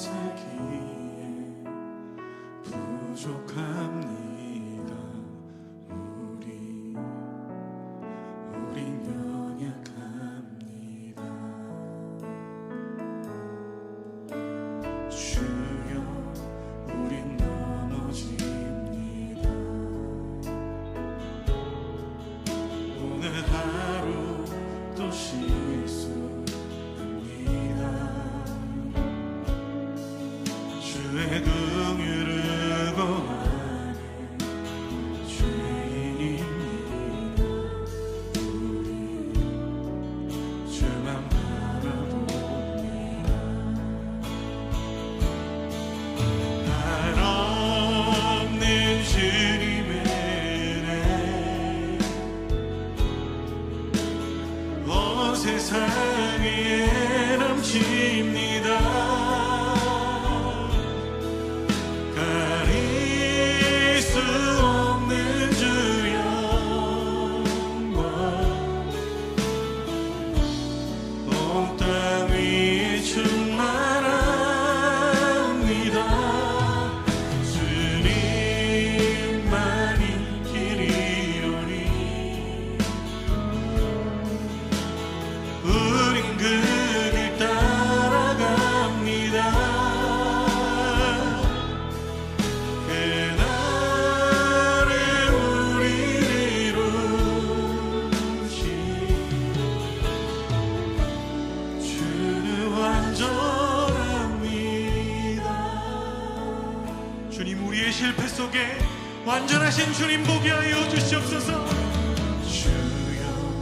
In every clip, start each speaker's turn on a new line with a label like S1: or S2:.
S1: 살기에 부족합니다. 우린 연약합니다. 주여, 우린 넘어집니다. 오늘 하루 또 실수합니다. 주의 긍휼을 구하네 죄인입니다. 우리 주만 바라봅니다. 한없는 주님의 은혜 온 세상 위에 넘칩니다. 가릴 수 없는 주 영광 온 땅 위에 충만합니다. 주님만이 길이오니 우린 그 길 따라갑니다. 그날에 우리를 이루시 주는 완전합니다. 주님, 우리의 실패 속에 완전하신 주님 보게 하여 주시옵소서. 주여,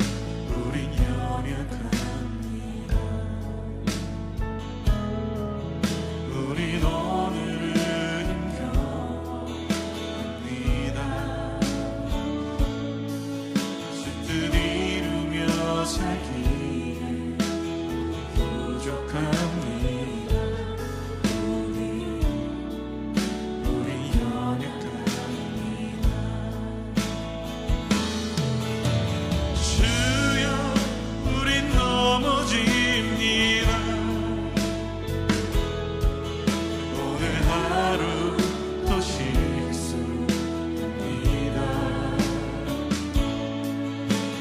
S1: 우린 연약합니다. 우린 오늘은 힘겨웁니다. 주 뜻 이루며 살기에 부족합니다. 우리 연약합니다. 주여, 우린 넘어집니다. 오늘 하루 또 실수합니다.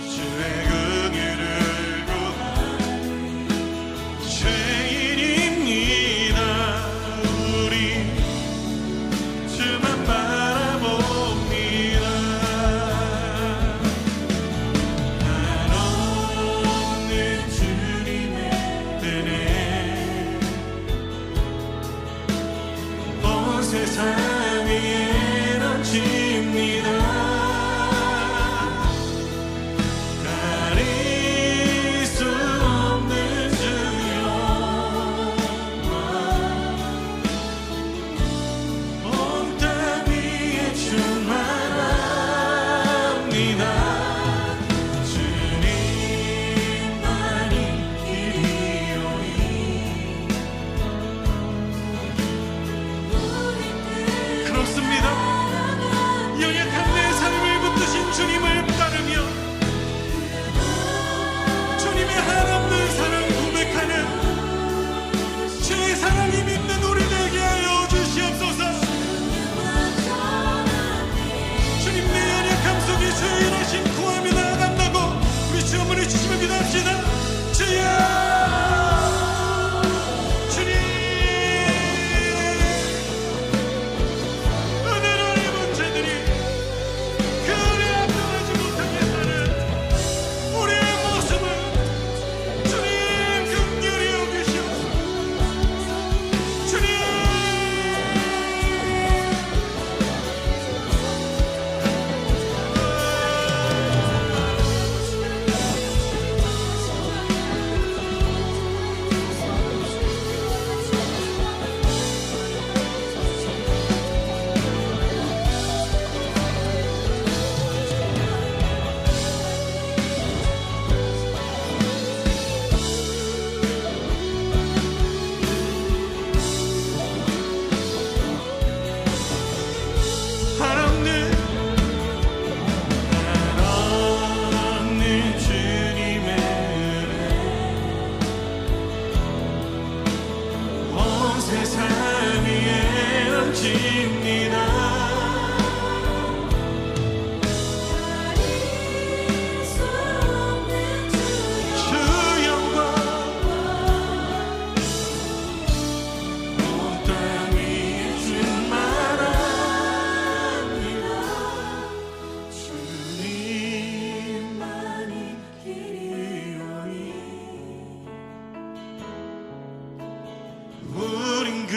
S1: 주의 긍휼을 구하네 죄인입니다. 우리 주만 바라봅니다. 한없는 주님의 은혜 온 세상 위에 넘칩니다. 가릴 수 없는 주 영광 온 땅 위에 충만합니다. 주님만이 길이오니 그렇습니다. 우린 그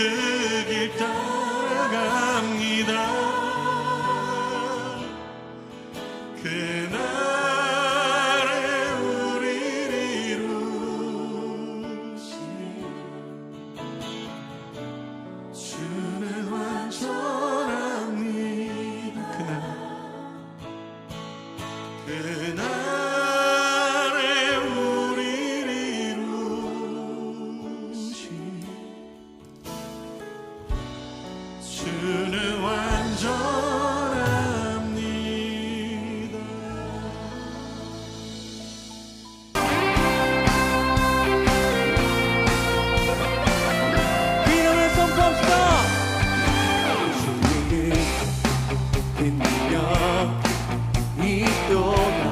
S1: 길 따라갑니다. 그날에 우리를 이루신 주는 완전합니다. 그날에 우리를 이루신 주는 완전합니다.
S2: 기름을 선포합시다. 주님은 그 능력 있도다.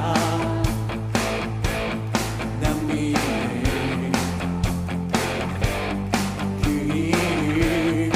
S2: 난 믿네. 그 이름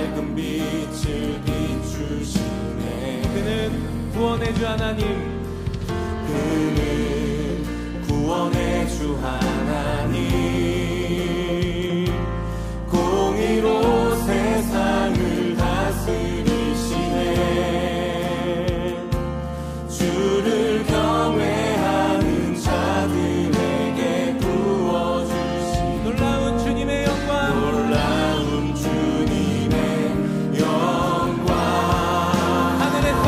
S2: 밝은 빛을 비추시네.
S3: 그는 구원의 주 하나님,
S2: 그는 구원의 주 하나님, 공의로 세상을 다스리시네. 주를 경외하는 자들에게 부어주신
S3: 놀라운 주님의 영광,
S2: 놀라운 주님의 영광.
S3: 하늘에서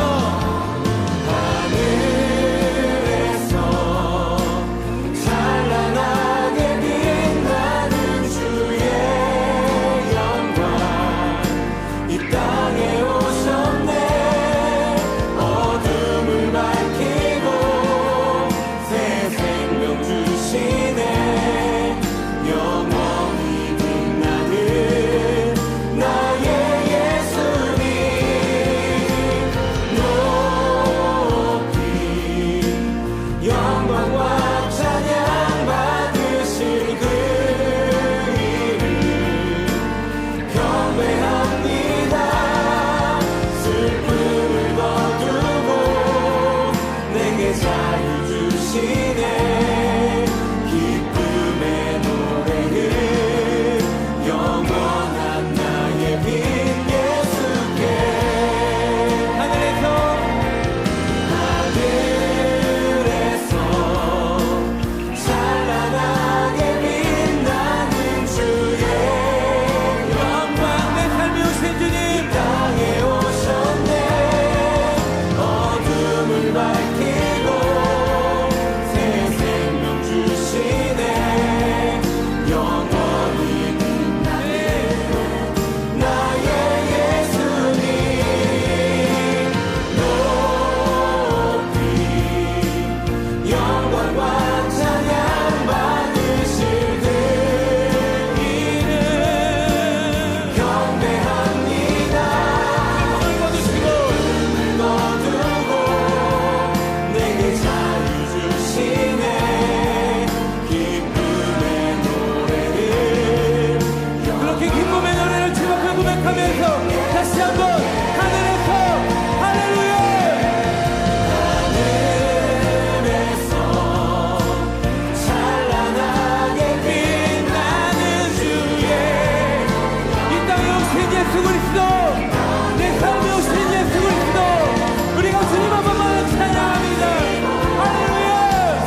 S2: 찬란하게 빛나는 주의 영광, 이 땅에 오셨네. 어둠을 밝히고 새 생명 주시네. 영원히 빛나는 나의 예수님, 높이 영광과 찬양 받으실 그 이름 경배합니다. 슬픔을 거두고 내게 자유 주시네. 기쁨의 노래는 영원한 나의 빈 예수께.
S3: 하늘에서
S2: 찬란하게 빛나는 주의 영광,
S3: 내 삶에 오신 주님,
S2: 땅에 오셨네. 어둠을 밝히고 새 생명 주시네. 영원히 빛나는 나의 예수님, 높이 영광과 찬양 받으실 그 이름 경배합니다. 거두고 내게 자유 주시네. 기쁨의 노래를
S3: 그렇게 기쁨의 노래를 주 앞에 고백하면서 다시 한번 하늘에서 할렐루야.
S2: 하늘에서 찬란하게 빛나는 주의
S3: 이 땅에 오신 예수 그리스도, 내 삶에 오신 예수 그리스도, 우리가 주님 한 번만 찬양합니다. 할렐루야.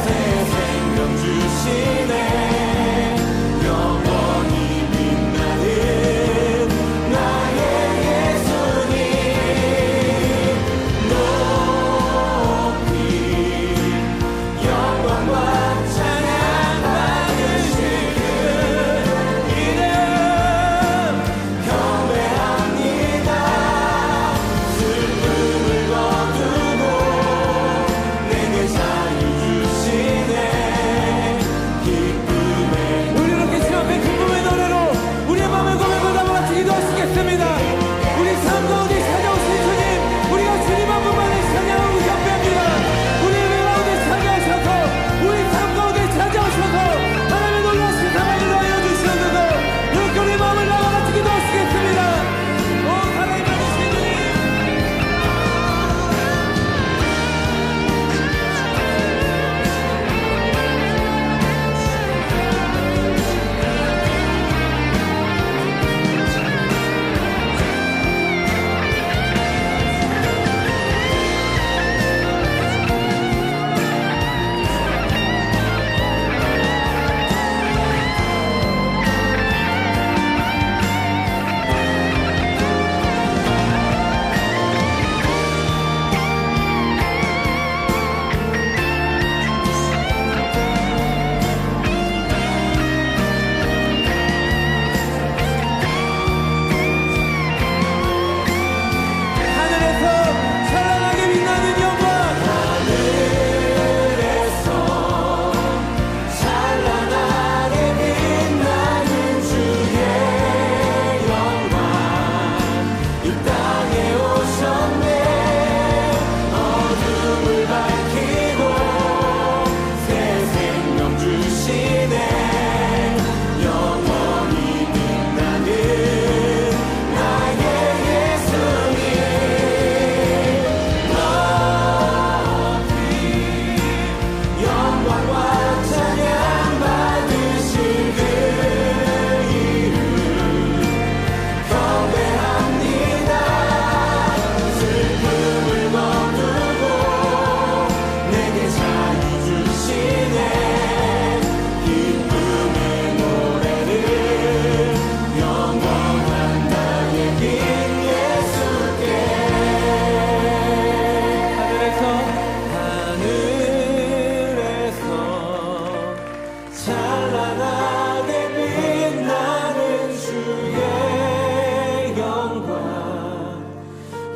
S2: 새 생명 주시네. 영원히 빛나는 나의 예수님, 높이 영광과 찬양 받으실 그 이름 경배합니다.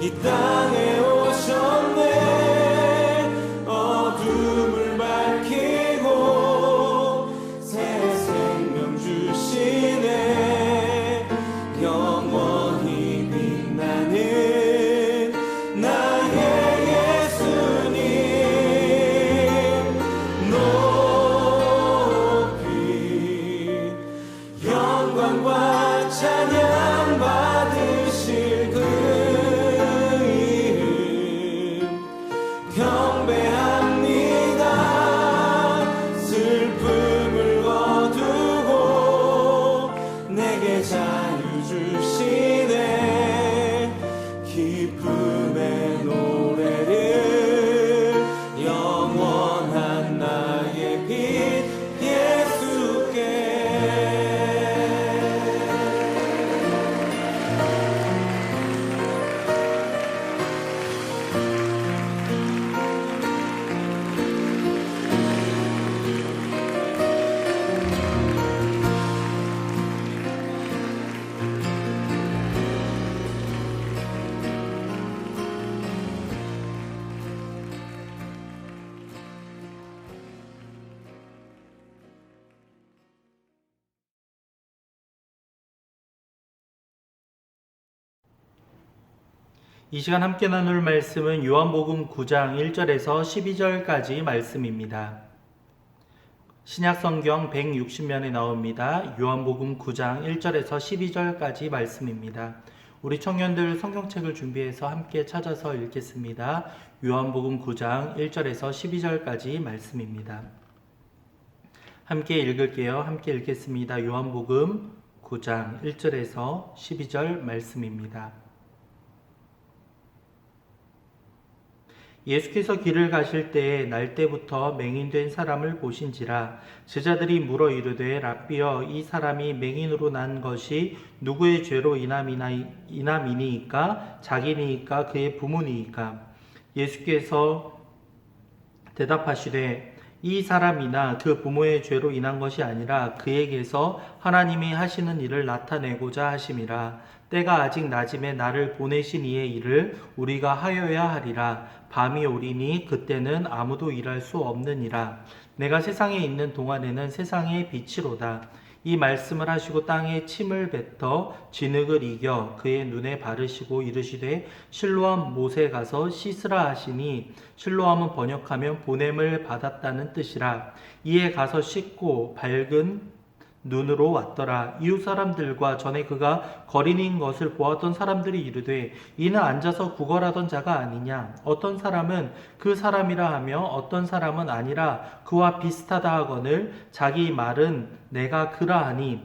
S2: 이 땅에 오셨네. 어둠을 밝히고 새 생명 주시네. 영원히 빛나는 나의 예수님 높이 영광과 찬양 받으실 그 이름 경배합니다. 슬픔을 거두고 내게 자유 주시네. 기쁨의 노래를 영원한 나의 빛 예수께.
S4: 이 시간 함께 나눌 말씀은 요한복음 9장 1절에서 12절까지 말씀입니다. 신약성경 160면에 나옵니다. 요한복음 9장 1절에서 12절까지 말씀입니다. 우리 청년들 성경책을 준비해서 함께 찾아서 읽겠습니다. 요한복음 9장 1절에서 12절까지 말씀입니다. 함께 읽을게요. 함께 읽겠습니다. 요한복음 9장 1절에서 12절 말씀입니다. 예수께서 길을 가실 때에 날때부터 맹인된 사람을 보신지라. 제자들이 물어 이르되 랍비여, 이 사람이 맹인으로 난 것이 누구의 죄로 인함이니이까? 자기니이까 그의 부모니이까? 예수께서 대답하시되 이 사람이나 그 부모의 죄로 인한 것이 아니라 그에게서 하나님이 하시는 일을 나타내고자 하심이라. 때가 아직 낮음에 나를 보내신 이의 일을 우리가 하여야 하리라. 밤이 오리니 그때는 아무도 일할 수 없느니라. 내가 세상에 있는 동안에는 세상의 빛이로다. 이 말씀을 하시고 땅에 침을 뱉어 진흙을 이겨 그의 눈에 바르시고 이르시되 실로암 못에 가서 씻으라 하시니, 실로암은 번역하면 보냄을 받았다는 뜻이라. 이에 가서 씻고 밝은 눈으로 왔더라. 이웃 사람들과 전에 그가 거린인 것을 보았던 사람들이 이르되 이는 앉아서 구걸하던 자가 아니냐? 어떤 사람은 그 사람이라 하며 어떤 사람은 아니라 그와 비슷하다 하거늘 자기 말은 내가 그라 하니,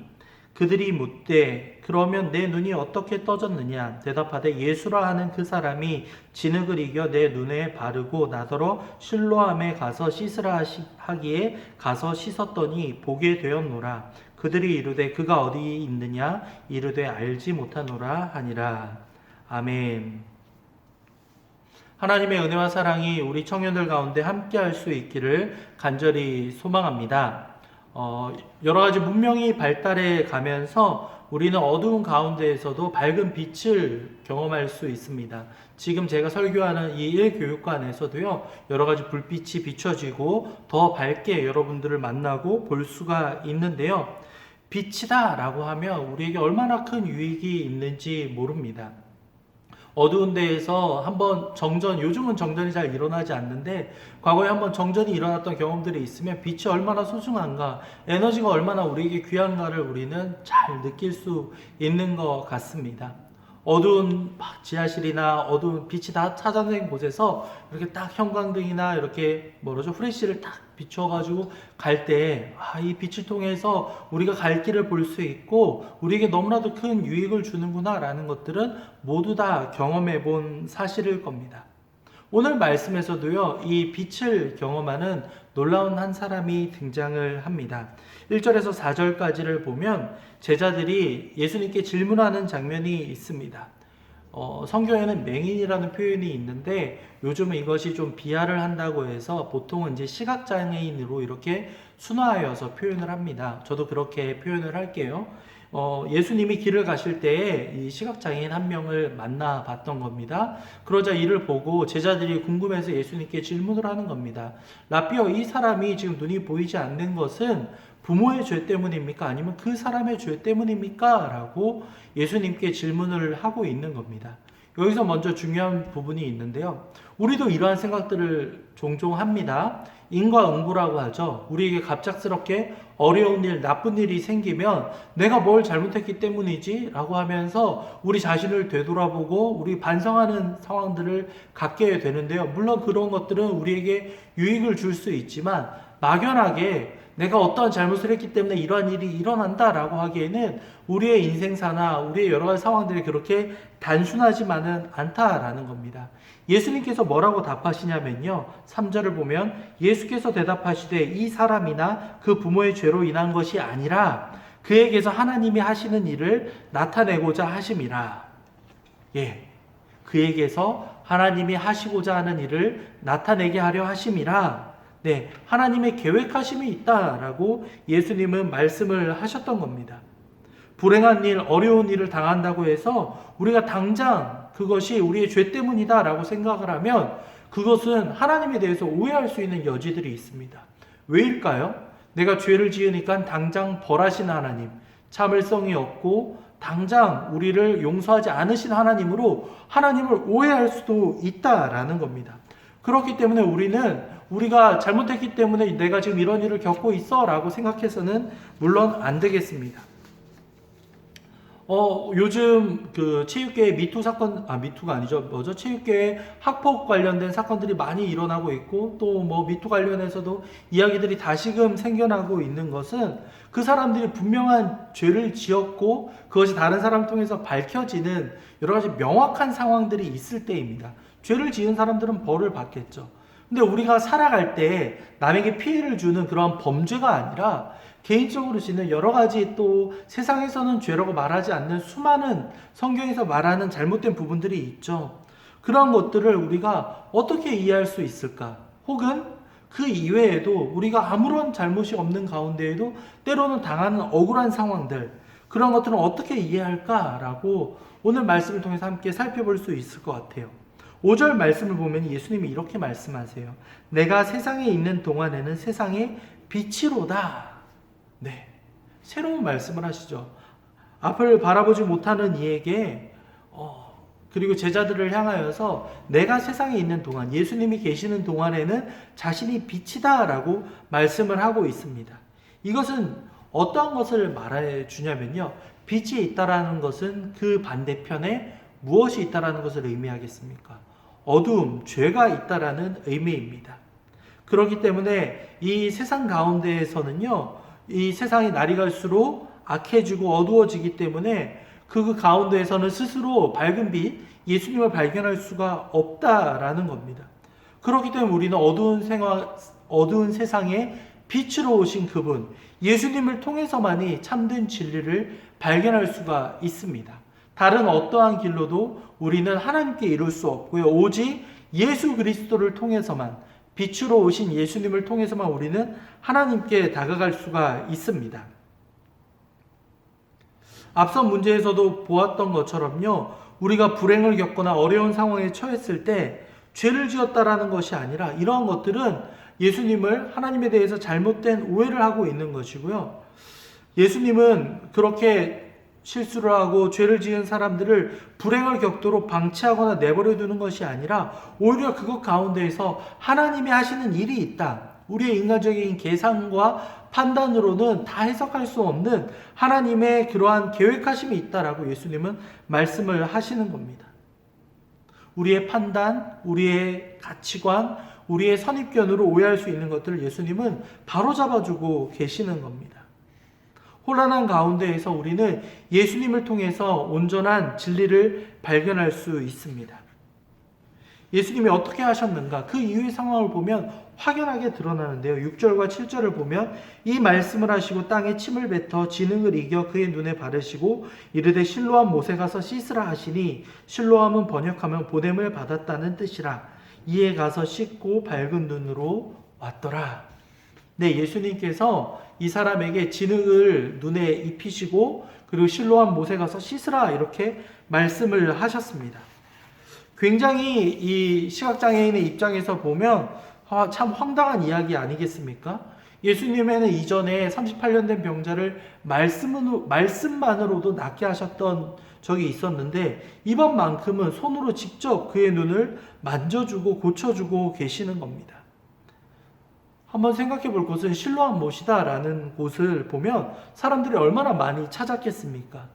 S4: 그들이 묻되 그러면 내 눈이 어떻게 떠졌느냐? 대답하되 예수라 하는 그 사람이 진흙을 이겨 내 눈에 바르고 나더러 실로암에 가서 씻으라 하기에 가서 씻었더니 보게 되었노라. 그들이 이르되 그가 어디 있느냐? 이르되 알지 못하노라 하니라. 아멘. 하나님의 은혜와 사랑이 우리 청년들 가운데 함께 할 수 있기를 간절히 소망합니다. 여러 가지 문명이 발달해 가면서 우리는 어두운 가운데에서도 밝은 빛을 경험할 수 있습니다. 지금 제가 설교하는 이 1교육관에서도요, 여러 가지 불빛이 비춰지고 더 밝게 여러분들을 만나고 볼 수가 있는데요. 빛이다 라고 하면 우리에게 얼마나 큰 유익이 있는지 모릅니다. 어두운 데에서 한번 요즘은 정전이 잘 일어나지 않는데 과거에 한번 정전이 일어났던 경험들이 있으면 빛이 얼마나 소중한가, 에너지가 얼마나 우리에게 귀한가를 우리는 잘 느낄 수 있는 것 같습니다. 어두운 지하실이나 어두운 빛이 다 찾아낸 곳에서 이렇게 딱 형광등이나 이렇게 후레쉬를 딱 비춰가지고 갈 때, 이 빛을 통해서 우리가 갈 길을 볼 수 있고 우리에게 너무나도 큰 유익을 주는구나 라는 것들은 모두 다 경험해 본 사실일 겁니다. 오늘 말씀에서도요, 이 빛을 경험하는 놀라운 한 사람이 등장을 합니다. 1절에서 4절까지를 보면 제자들이 예수님께 질문하는 장면이 있습니다. 성경에는 맹인이라는 표현이 있는데 요즘은 이것이 좀 비하를 한다고 해서 보통은 이제 시각장애인으로 이렇게 순화하여서 표현을 합니다. 저도 그렇게 표현을 할게요. 예수님이 길을 가실 때에 이 시각장애인 한 명을 만나 봤던 겁니다. 그러자 이를 보고 제자들이 궁금해서 예수님께 질문을 하는 겁니다. 라삐어, 이 사람이 지금 눈이 보이지 않는 것은 부모의 죄 때문입니까? 아니면 그 사람의 죄 때문입니까? 라고 예수님께 질문을 하고 있는 겁니다. 여기서 먼저 중요한 부분이 있는데요. 우리도 이러한 생각들을 종종 합니다. 인과응보라고 하죠. 우리에게 갑작스럽게 어려운 일, 나쁜 일이 생기면 내가 뭘 잘못했기 때문이지? 라고 하면서 우리 자신을 되돌아보고 우리 반성하는 상황들을 갖게 되는데요. 물론 그런 것들은 우리에게 유익을 줄 수 있지만 막연하게 내가 어떠한 잘못을 했기 때문에 이러한 일이 일어난다라고 하기에는 우리의 인생사나 우리의 여러 가지 상황들이 그렇게 단순하지만은 않다라는 겁니다. 예수님께서 뭐라고 답하시냐면요. 3절을 보면 예수께서 대답하시되 이 사람이나 그 부모의 죄로 인한 것이 아니라 그에게서 하나님이 하시는 일을 나타내고자 하심이라. 예, 그에게서 하나님이 하시고자 하는 일을 나타내게 하려 하심이라. 네, 하나님의 계획하심이 있다라고 예수님은 말씀을 하셨던 겁니다. 불행한 일, 어려운 일을 당한다고 해서 우리가 당장 그것이 우리의 죄 때문이다라고 생각을 하면 그것은 하나님에 대해서 오해할 수 있는 여지들이 있습니다. 왜일까요? 내가 죄를 지으니까 당장 벌하시는 하나님, 참을성이 없고 당장 우리를 용서하지 않으신 하나님으로 하나님을 오해할 수도 있다라는 겁니다. 그렇기 때문에 우리가 잘못했기 때문에 내가 지금 이런 일을 겪고 있어 라고 생각해서는 물론 안 되겠습니다. 요즘 그 체육계의 미투 사건, 미투가 아니죠. 체육계의 학폭 관련된 사건들이 많이 일어나고 있고 또 뭐 미투 관련해서도 이야기들이 다시금 생겨나고 있는 것은 그 사람들이 분명한 죄를 지었고 그것이 다른 사람을 통해서 밝혀지는 여러 가지 명확한 상황들이 있을 때입니다. 죄를 지은 사람들은 벌을 받겠죠. 근데 우리가 살아갈 때 남에게 피해를 주는 그런 범죄가 아니라 개인적으로 지는 여러 가지 또 세상에서는 죄라고 말하지 않는 수많은 성경에서 말하는 잘못된 부분들이 있죠. 그런 것들을 우리가 어떻게 이해할 수 있을까? 혹은 그 이외에도 우리가 아무런 잘못이 없는 가운데에도 때로는 당하는 억울한 상황들, 그런 것들은 어떻게 이해할까라고 오늘 말씀을 통해서 함께 살펴볼 수 있을 것 같아요. 5절 말씀을 보면 예수님이 이렇게 말씀하세요. 내가 세상에 있는 동안에는 세상의 빛이로다. 네, 새로운 말씀을 하시죠. 앞을 바라보지 못하는 이에게 그리고 제자들을 향하여서 내가 세상에 있는 동안, 예수님이 계시는 동안에는 자신이 빛이다 라고 말씀을 하고 있습니다. 이것은 어떠한 것을 말해 주냐면요, 빛이 있다라는 것은 그 반대편에 무엇이 있다라는 것을 의미하겠습니까? 어두움, 죄가 있다라는 의미입니다. 그렇기 때문에 이 세상 가운데에서는요, 이 세상이 날이 갈수록 악해지고 어두워지기 때문에 그 가운데에서는 스스로 밝은 빛, 예수님을 발견할 수가 없다라는 겁니다. 그렇기 때문에 우리는 어두운 세상에 빛으로 오신 그분, 예수님을 통해서만이 참된 진리를 발견할 수가 있습니다. 다른 어떠한 길로도 우리는 하나님께 이룰 수 없고요. 오직 예수 그리스도를 통해서만, 빛으로 오신 예수님을 통해서만 우리는 하나님께 다가갈 수가 있습니다. 앞선 문제에서도 보았던 것처럼요, 우리가 불행을 겪거나 어려운 상황에 처했을 때 죄를 지었다라는 것이 아니라 이러한 것들은 예수님을, 하나님에 대해서 잘못된 오해를 하고 있는 것이고요. 예수님은 그렇게 실수를 하고 죄를 지은 사람들을 불행을 겪도록 방치하거나 내버려 두는 것이 아니라 오히려 그것 가운데에서 하나님이 하시는 일이 있다. 우리의 인간적인 계산과 판단으로는 다 해석할 수 없는 하나님의 그러한 계획하심이 있다라고 예수님은 말씀을 하시는 겁니다. 우리의 판단, 우리의 가치관, 우리의 선입견으로 오해할 수 있는 것들을 예수님은 바로잡아주고 계시는 겁니다. 혼란한 가운데에서 우리는 예수님을 통해서 온전한 진리를 발견할 수 있습니다. 예수님이 어떻게 하셨는가? 그 이후의 상황을 보면 확연하게 드러나는데요. 6절과 7절을 보면 이 말씀을 하시고 땅에 침을 뱉어 지능을 이겨 그의 눈에 바르시고 이르되 실로암 못에 가서 씻으라 하시니, 실로암은 번역하면 보냄을 받았다는 뜻이라. 이에 가서 씻고 밝은 눈으로 왔더라. 네, 예수님께서 이 사람에게 진흙을 눈에 입히시고 그리고 실로암 못에 가서 씻으라 이렇게 말씀을 하셨습니다. 굉장히 이 시각장애인의 입장에서 보면 참 황당한 이야기 아니겠습니까? 예수님에는 이전에 38년 된 병자를 말씀만으로도 낫게 하셨던 적이 있었는데 이번만큼은 손으로 직접 그의 눈을 만져주고 고쳐주고 계시는 겁니다. 한번 생각해 볼 것은 실로암 못이다라는 곳을 보면 사람들이 얼마나 많이 찾았겠습니까?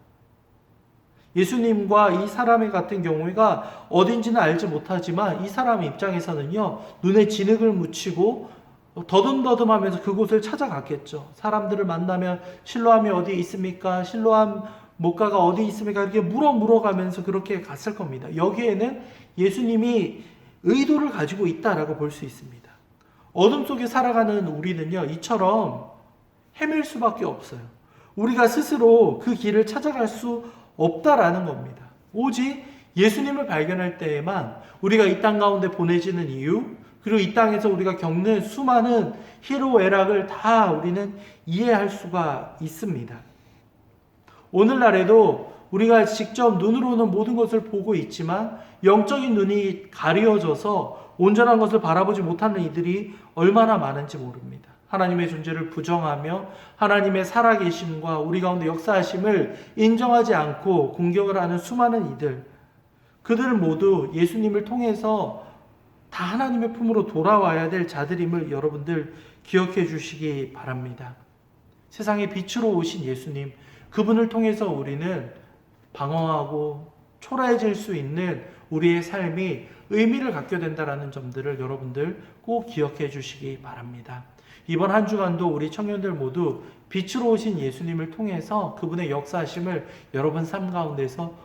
S4: 예수님과 이 사람의 같은 경우가 어딘지는 알지 못하지만 이 사람 입장에서는요, 눈에 진흙을 묻히고 더듬더듬하면서 그곳을 찾아갔겠죠. 사람들을 만나면 실로암이 어디 있습니까? 실로암 못가가 어디 있습니까? 이렇게 물어가면서 그렇게 갔을 겁니다. 여기에는 예수님이 의도를 가지고 있다라고 볼 수 있습니다. 어둠 속에 살아가는 우리는요, 이처럼 헤맬 수밖에 없어요. 우리가 스스로 그 길을 찾아갈 수 없다라는 겁니다. 오직 예수님을 발견할 때에만 우리가 이 땅 가운데 보내지는 이유, 그리고 이 땅에서 우리가 겪는 수많은 희로애락을 다 우리는 이해할 수가 있습니다. 오늘날에도 우리가 직접 눈으로는 모든 것을 보고 있지만 영적인 눈이 가려져서 온전한 것을 바라보지 못하는 이들이 얼마나 많은지 모릅니다. 하나님의 존재를 부정하며 하나님의 살아계심과 우리 가운데 역사하심을 인정하지 않고 공격을 하는 수많은 이들, 그들 모두 예수님을 통해서 다 하나님의 품으로 돌아와야 될 자들임을 여러분들 기억해 주시기 바랍니다. 세상의 빛으로 오신 예수님, 그분을 통해서 우리는 방황하고 초라해질 수 있는 우리의 삶이 의미를 갖게 된다는 점들을 여러분들 꼭 기억해 주시기 바랍니다. 이번 한 주간도 우리 청년들 모두 빛으로 오신 예수님을 통해서 그분의 역사하심을 여러분 삶 가운데서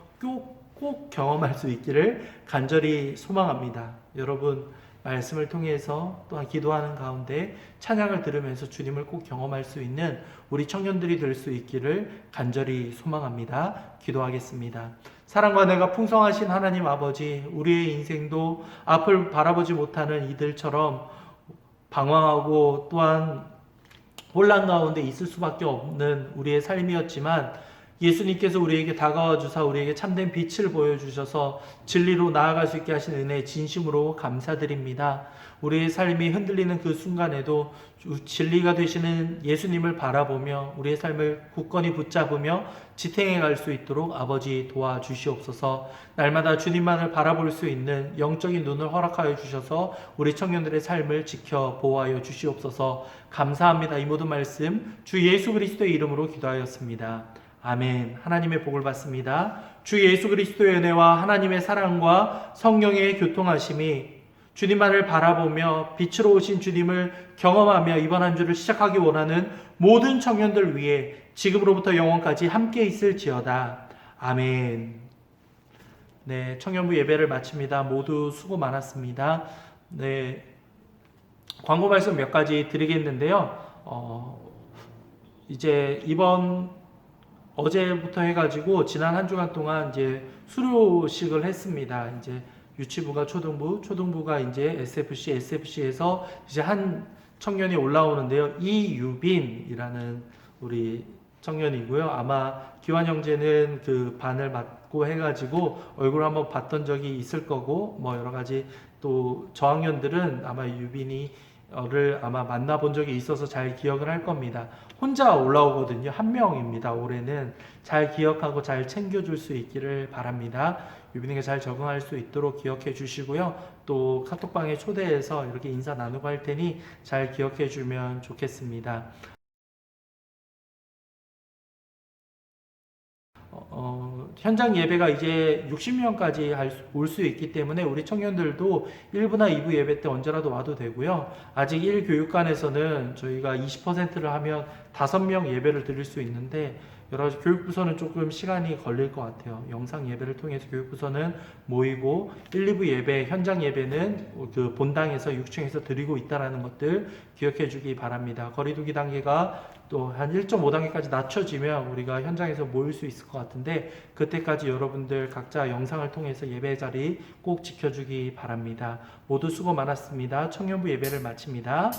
S4: 꼭 경험할 수 있기를 간절히 소망합니다. 여러분 말씀을 통해서 또한 기도하는 가운데 찬양을 들으면서 주님을 꼭 경험할 수 있는 우리 청년들이 될 수 있기를 간절히 소망합니다. 기도하겠습니다. 사랑과 은혜가 풍성하신 하나님 아버지, 우리의 인생도 앞을 바라보지 못하는 이들처럼 방황하고 또한 혼란 가운데 있을 수밖에 없는 우리의 삶이었지만 예수님께서 우리에게 다가와 주사 우리에게 참된 빛을 보여주셔서 진리로 나아갈 수 있게 하신 은혜에 진심으로 감사드립니다. 우리의 삶이 흔들리는 그 순간에도 진리가 되시는 예수님을 바라보며 우리의 삶을 굳건히 붙잡으며 지탱해 갈 수 있도록 아버지 도와주시옵소서. 날마다 주님만을 바라볼 수 있는 영적인 눈을 허락하여 주셔서 우리 청년들의 삶을 지켜 보호하여 주시옵소서. 감사합니다. 이 모든 말씀 주 예수 그리스도의 이름으로 기도하였습니다. 아멘. 하나님의 복을 받습니다. 주 예수 그리스도의 은혜와 하나님의 사랑과 성령의 교통하심이 주님만을 바라보며 빛으로 오신 주님을 경험하며 이번 한 주를 시작하기 원하는 모든 청년들 위해 지금으로부터 영원까지 함께 있을지어다. 아멘. 네, 청년부 예배를 마칩니다. 모두 수고 많았습니다. 네, 광고 말씀 몇 가지 드리겠는데요. 이제 어제부터 해가지고 지난 한 주간 동안 이제 수료식을 했습니다. 이제 유치부가 초등부가 이제 SFC에서 이제 한 청년이 올라오는데요. 이유빈이라는 우리 청년이고요. 아마 기환 형제는 그 반을 맡고 해가지고 얼굴 한번 봤던 적이 있을 거고, 뭐 여러 가지 또 저학년들은 아마 유빈이를 아마 만나본 적이 있어서 잘 기억을 할 겁니다. 혼자 올라오거든요. 한 명입니다. 올해는 잘 기억하고 잘 챙겨줄 수 있기를 바랍니다. 유빈이가 잘 적응할 수 있도록 기억해 주시고요. 또 카톡방에 초대해서 이렇게 인사 나누고 할 테니 잘 기억해 주면 좋겠습니다. 현장 예배가 이제 60명까지 올 수 있기 때문에 우리 청년들도 1부나 2부 예배 때 언제라도 와도 되고요. 아직 1교육관에서는 저희가 20%를 하면 5명 예배를 드릴 수 있는데 여러 가지 교육부서는 조금 시간이 걸릴 것 같아요. 영상 예배를 통해서 교육부서는 모이고 1, 2부 예배, 현장 예배는 그 본당에서 6층에서 드리고 있다는 것들 기억해 주기 바랍니다. 거리두기 단계가 또 한 1.5단계까지 낮춰지면 우리가 현장에서 모일 수 있을 것 같은데 그때까지 여러분들 각자 영상을 통해서 예배 자리 꼭 지켜주기 바랍니다. 모두 수고 많았습니다. 청년부 예배를 마칩니다.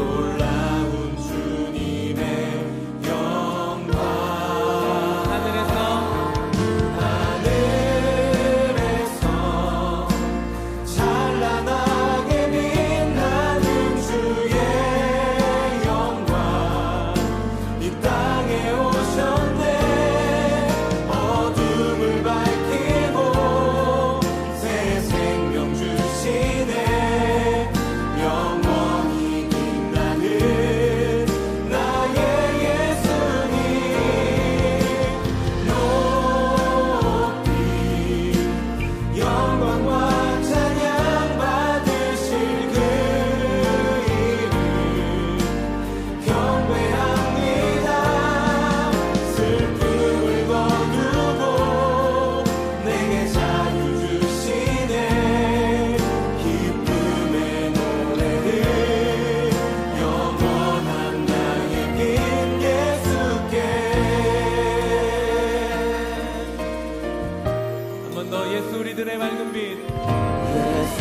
S2: 놀라운 주님의 영광
S3: 하늘에서
S2: 찬란하게 빛나는 주의 영광 이 땅에 오셨네 어둠을 밝히고 새 생명 주시네 영원히 빛나는 나의 예수님 높이 영광과 찬양 받으실 그 이름 경배합니다 슬픔을 거두고 내게 자유 주시네 기쁨의 노래를 영원한 나의 긴 예수께
S3: 한 번 더 예수 우리들의 밝은 빛
S2: 예수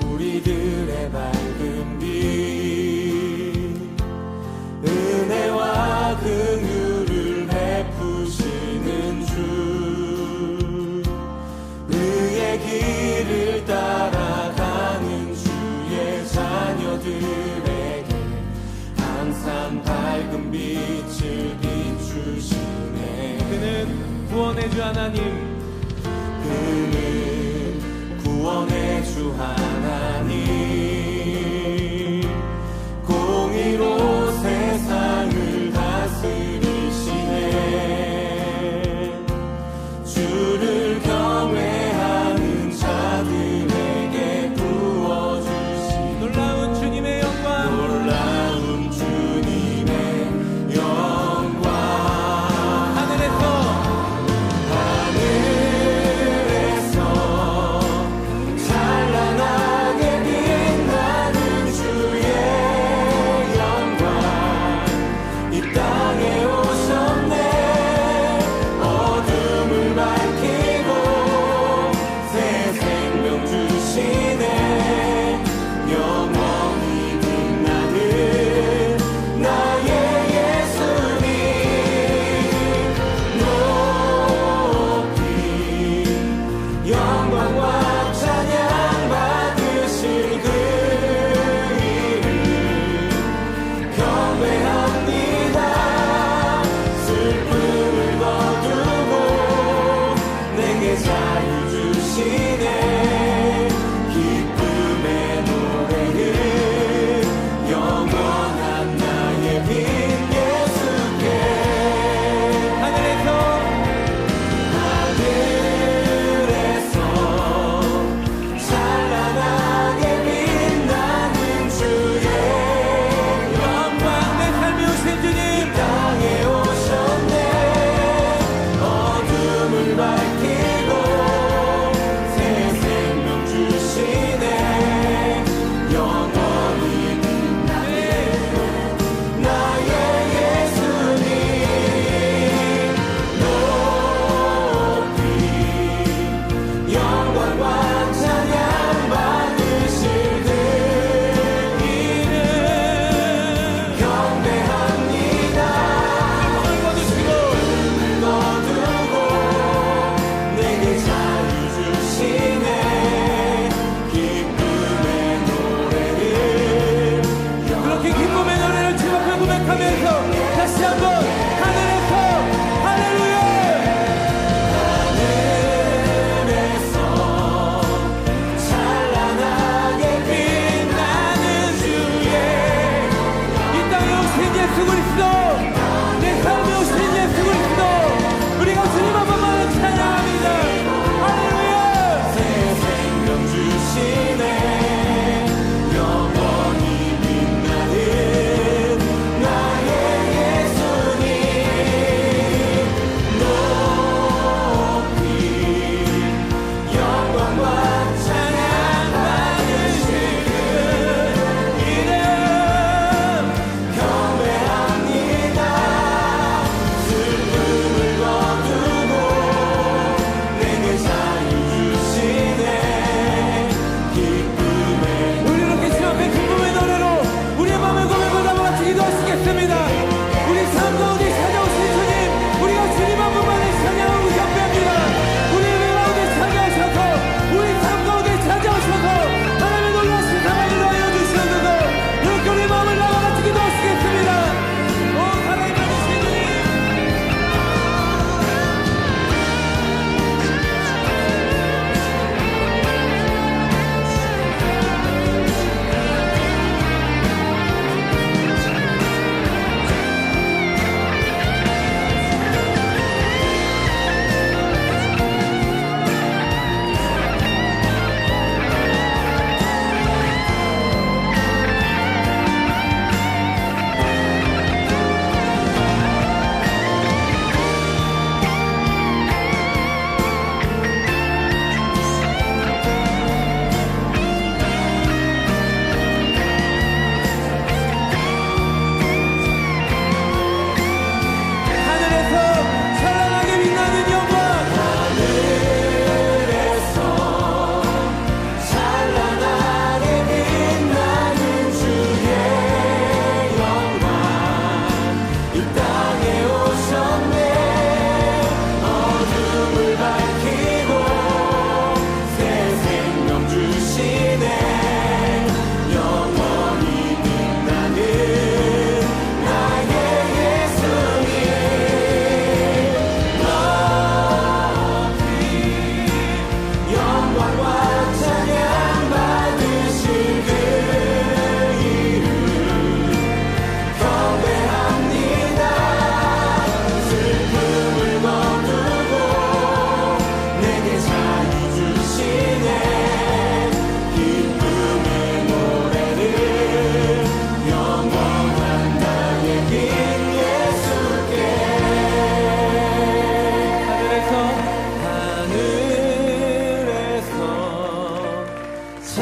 S2: 우리들의 밝은 빛 은혜와 긍휼을 베푸시는 주 의의 길을 따라가는 주의 자녀들에게 항상 밝은 빛을 비추시네
S3: 그는 구원의 주 하나님
S2: 그는 구원의 주 하나님 공의로 세상을 다스리시네 주를 경외하는 자들에게 부어주신
S3: 놀라운 주님의 영광
S2: 놀라운 주님의 영광
S3: 하늘에서
S2: 찬란한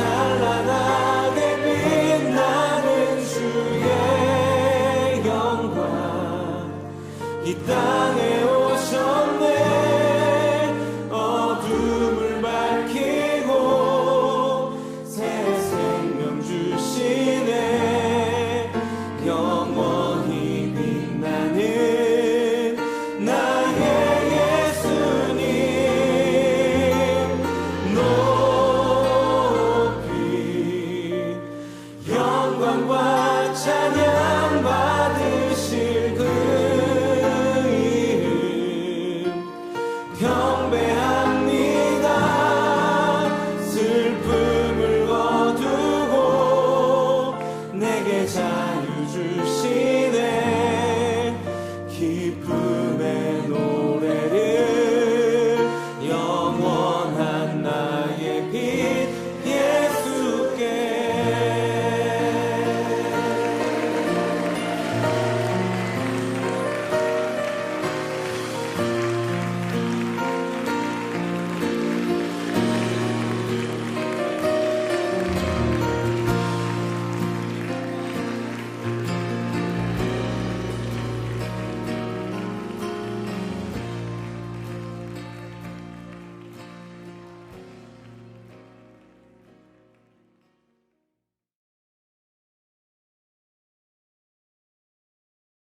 S2: 찬란하게 빛나는 주의 영광 이 땅에